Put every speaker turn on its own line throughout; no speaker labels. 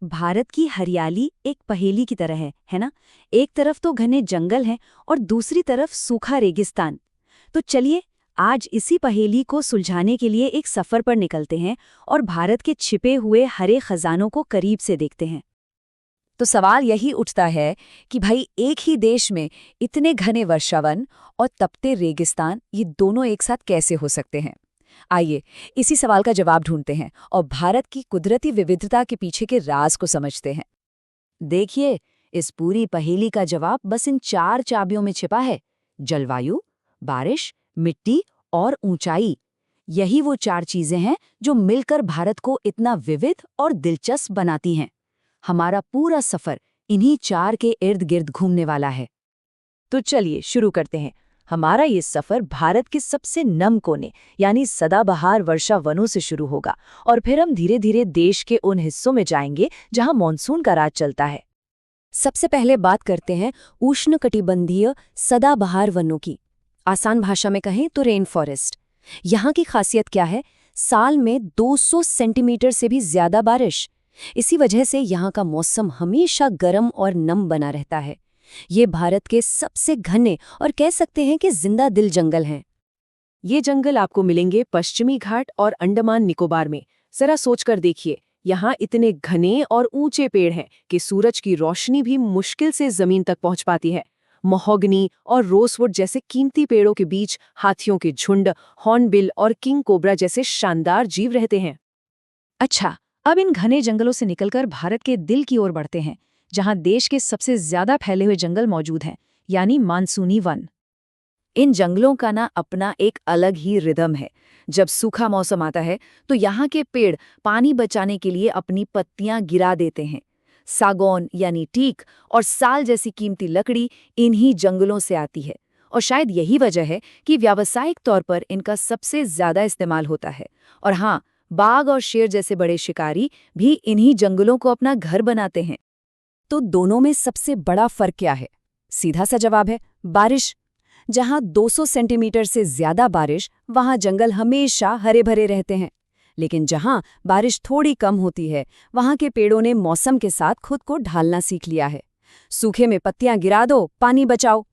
भारत की हरियाली एक पहेली की तरह है ना। एक तरफ तो घने जंगल हैं और दूसरी तरफ सूखा रेगिस्तान। तो चलिए आज इसी पहेली को सुलझाने के लिए एक सफर पर निकलते हैं और भारत के छिपे हुए हरे खजानों को करीब से देखते हैं।
तो सवाल यही उठता है कि भाई एक ही देश में इतने घने वर्षावन और तपते रेगिस्तान ये दोनों एक साथ कैसे हो सकते हैं। आइए इसी सवाल का जवाब ढूंढते हैं और भारत की कुदरती विविधता के पीछे के राज को समझते हैं।
देखिए, इस पूरी पहेली का जवाब बस इन 4 चाबियों में छिपा है। जलवायु, बारिश, मिट्टी और ऊंचाई। यही वो 4 चीजें हैं जो मिलकर भारत को इतना विविध और दिलचस्प बनाती हैं। हमारा पूरा सफर इन्हीं 4 के इर्द गिर्द घूमने वाला है।
तो चलिए शुरू करते हैं। हमारा ये सफर भारत के सबसे नम कोने यानी सदाबहार वर्षा वनों से शुरू होगा और फिर हम धीरे धीरे देश के उन हिस्सों में जाएंगे जहां मानसून का राज चलता है।
सबसे पहले बात करते हैं उष्णकटिबंधीय सदाबहार वनों की। आसान भाषा में कहें तो रेन फॉरेस्ट। यहाँ की खासियत क्या है? साल में 200 सेंटीमीटर से भी ज्यादा बारिश। इसी वजह से यहाँ का मौसम हमेशा गर्म और नम बना रहता है। ये भारत के सबसे घने और कह सकते हैं कि जिंदा दिल जंगल हैं।
ये जंगल आपको मिलेंगे पश्चिमी घाट और अंडमान निकोबार में। जरा सोचकर देखिए, यहाँ इतने घने और ऊंचे पेड़ हैं कि सूरज की रोशनी भी मुश्किल से जमीन तक पहुंच पाती है। महोगनी और रोसवुड जैसे कीमती पेड़ों के बीच हाथियों के झुंड, हॉर्नबिल और किंग कोबरा जैसे शानदार जीव रहते हैं।
अच्छा, अब इन घने जंगलों से निकलकर भारत के दिल की ओर बढ़ते हैं, जहां देश के सबसे ज्यादा फैले हुए जंगल मौजूद हैं, यानी मानसूनी वन।
इन जंगलों का ना अपना एक अलग ही रिदम है। जब सूखा मौसम आता है तो यहाँ के पेड़ पानी बचाने के लिए अपनी पत्तियां गिरा देते हैं। सागौन यानी टीक और साल जैसी कीमती लकड़ी इन्हीं जंगलों से आती है और शायद यही वजह है कि व्यावसायिक तौर पर इनका सबसे ज्यादा इस्तेमाल होता है। और हाँ, बाघ और शेर जैसे बड़े शिकारी भी इन्हीं जंगलों को अपना घर बनाते हैं।
तो दोनों में सबसे बड़ा फर्क क्या है? सीधा सा जवाब है बारिश। जहां 200 सेंटीमीटर से ज्यादा बारिश, वहां जंगल हमेशा हरे भरे रहते हैं। लेकिन जहां बारिश थोड़ी कम होती है, वहां के पेड़ों ने मौसम के साथ खुद को ढालना सीख लिया है। सूखे में पत्तियां गिरा दो, पानी बचाओ।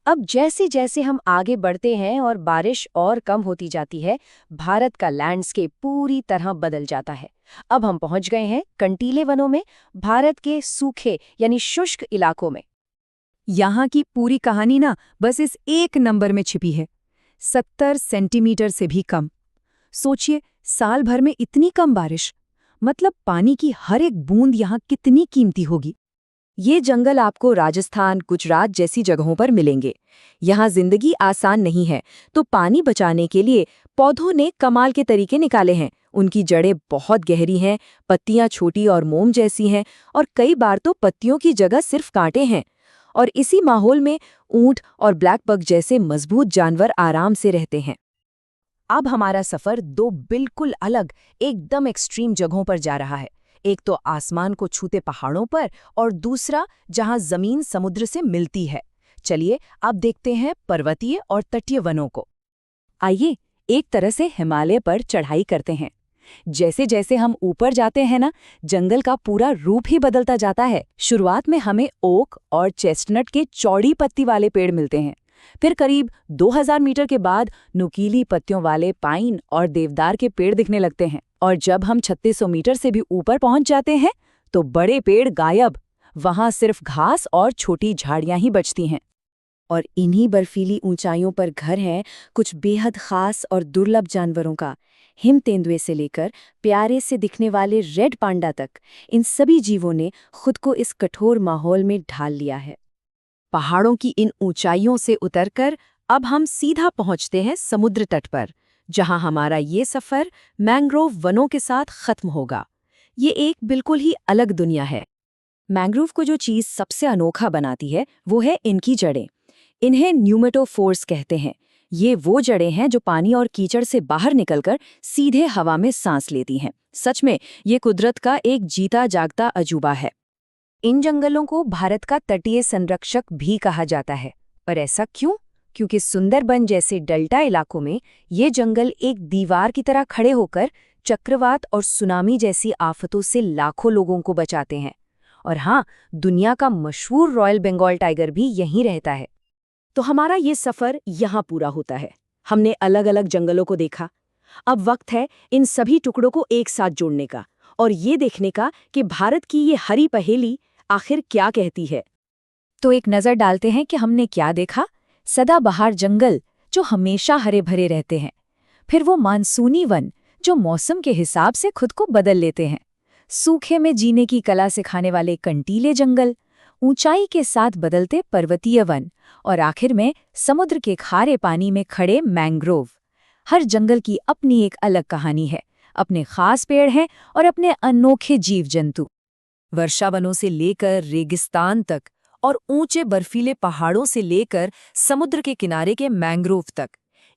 अब जैसे जैसे हम आगे बढ़ते हैं और बारिश और कम होती जाती है, भारत का लैंडस्केप पूरी तरह बदल जाता है। अब हम पहुंच गए हैं कंटीले वनों में, भारत के सूखे यानी शुष्क इलाकों में। यहाँ की पूरी कहानी ना बस इस एक नंबर में छिपी है, 70 सेंटीमीटर से भी कम। सोचिए, साल भर में इतनी कम बारिश, मतलब पानी की हर एक बूंद यहाँ कितनी कीमती होगी। ये जंगल आपको राजस्थान, गुजरात जैसी जगहों पर मिलेंगे। यहाँ जिंदगी आसान नहीं है, तो पानी बचाने के लिए पौधों ने कमाल के तरीके निकाले हैं। उनकी जड़ें बहुत गहरी हैं, पत्तियां छोटी और मोम जैसी हैं और कई बार तो पत्तियों की जगह सिर्फ कांटे हैं। और इसी माहौल में ऊंट और ब्लैक बक जैसे मजबूत जानवर आराम से रहते हैं। अब हमारा सफर 2 बिल्कुल अलग, एकदम एक्सट्रीम जगहों पर जा रहा है। एक तो आसमान को छूते पहाड़ों पर और दूसरा जहां जमीन समुद्र से मिलती है। चलिए अब देखते हैं पर्वतीय और तटीय वनों को। आइए एक तरह से हिमालय पर चढ़ाई करते हैं। जैसे जैसे हम ऊपर जाते हैं ना, जंगल का पूरा रूप ही बदलता जाता है। शुरुआत में हमें ओक और चेस्टनट के चौड़ी पत्ती वाले पेड़ मिलते हैं। फिर करीब 2000 मीटर के बाद नुकीली पत्तियों वाले पाइन और देवदार के पेड़ दिखने लगते हैं। और जब हम 3600 मीटर से भी ऊपर पहुंच जाते हैं तो बड़े पेड़ गायब। वहां सिर्फ घास और छोटी झाड़ियां ही बचती हैं। और इन्हीं बर्फीली ऊंचाइयों पर घर हैं कुछ बेहद खास और दुर्लभ जानवरों का। हिम तेंदुए से लेकर प्यारे से दिखने वाले रेड पांडा तक, इन सभी जीवों ने खुद को इस कठोर माहौल में ढाल लिया है। पहाड़ों की इन ऊंचाइयों से उतरकर अब हम सीधा पहुंचते हैं समुद्र तट पर, जहां हमारा ये सफर मैंग्रोव वनों के साथ खत्म होगा। ये एक बिल्कुल ही अलग दुनिया है। मैंग्रोव को जो चीज सबसे अनोखा बनाती है वो है इनकी जड़ें। इन्हें न्यूमेटोफोर्स कहते हैं। ये वो जड़ें हैं जो पानी और कीचड़ से बाहर निकलकर सीधे हवा में सांस लेती हैं। सच में ये कुदरत का एक जीता जागता अजूबा है। इन जंगलों को भारत का तटीय संरक्षक भी कहा जाता है। और ऐसा क्यों? क्योंकि सुंदरबन जैसे डेल्टा इलाकों में ये जंगल एक दीवार की तरह खड़े होकर चक्रवात और सुनामी जैसी आफतों से लाखों लोगों को बचाते हैं। और हाँ, दुनिया का मशहूर रॉयल बंगाल टाइगर भी यहीं रहता है।
तो हमारा ये सफर यहाँ पूरा होता है। हमने अलग अलग जंगलों को देखा। अब वक्त है इन सभी टुकड़ों को एक साथ जोड़ने का और ये देखने का कि भारत की ये हरी पहेली आखिर क्या कहती है।
तो एक नज़र डालते हैं कि हमने क्या देखा। सदाबहार जंगल जो हमेशा हरे भरे रहते हैं, फिर वो मानसूनी वन जो मौसम के हिसाब से खुद को बदल लेते हैं, सूखे में जीने की कला सिखाने वाले कंटीले जंगल, ऊंचाई के साथ बदलते पर्वतीय वन और आखिर में समुद्र के खारे पानी में खड़े मैंग्रोव। हर जंगल की अपनी एक अलग कहानी है, अपने खास पेड़ हैं और अपने अनोखे जीव जंतु। वर्षावनों से लेकर रेगिस्तान तक और ऊंचे बर्फीले पहाड़ों से लेकर समुद्र के किनारे के मैंग्रोव तक,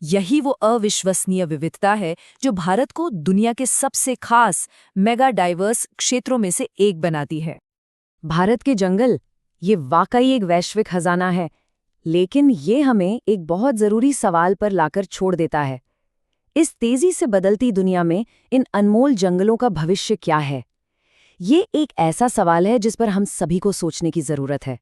यही वो अविश्वसनीय विविधता है जो भारत को दुनिया के सबसे खास मेगा डाइवर्स क्षेत्रों में से एक बनाती है। भारत के जंगल ये वाकई एक वैश्विक खजाना है, लेकिन ये हमें एक बहुत ज़रूरी सवाल पर लाकर छोड़ देता है। इस तेजी से बदलती दुनिया में इन अनमोल जंगलों का भविष्य क्या है? ये एक ऐसा सवाल है जिस पर हम सभी को सोचने की ज़रूरत है।